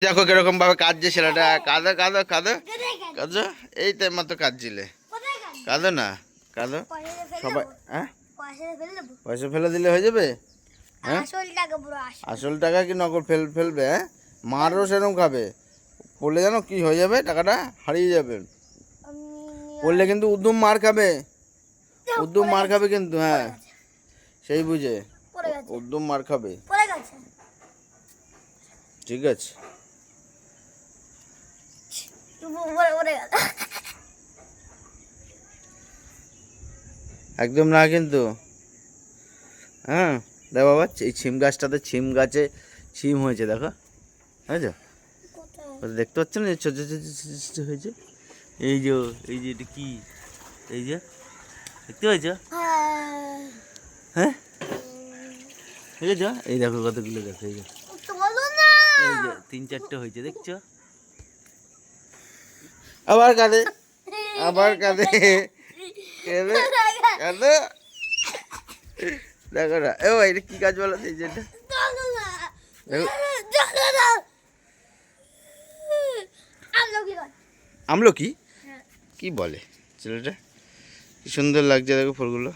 দেখো কিরকম ভাবে কাঁদছে ছেলেটা। কাঁদো কাঁদো কাঁদো কাঁদো, এই তো মাত্র কাঁদছিলে। কাঁদো না, কাঁদো সবাই। হ্যাঁ, পয়সা ফেলে দিলে হয়ে যাবে? হ্যাঁ, আসল টাকা কি নকল ফেলবে? হ্যাঁ, মারও সেরকম খাবে। পড়লে জানো কি হয়ে যাবে, টাকাটা হারিয়ে যাবে। পড়লে কিন্তু উদ্যম মার খাবে, উদ্যম মার খাবে কিন্তু। হ্যাঁ, সেই বুঝে উদ্যম মার খাবে। ঠিক আছে, একদম না কিন্তু। হ্যাঁ, দেখো বাবা, এই ছিম গাছটাতে ছিম গাছে ছিম হয়েছে, দেখো বুঝেছো? দেখতে পাচ্ছ না ছোট ছোট ছোট হয়েছে? এই যে, এই যে এটা কি, এই যে দেখতে পাচ্ছ? হ্যাঁ, ঠিক আছে, এই দেখো কতগুলো, দেখো এই যে, এই যে 3-4টে হয়েছে, দেখছো? আবার কাঁদে, আবার কাঁদে, কেঁদে কাঁদে। দেখো না, ও এটা কি গাছ বলো, এই যেটা আমলকি, কি বলে ছেলেটা? কি সুন্দর লাগছে দেখো ফুলগুলো।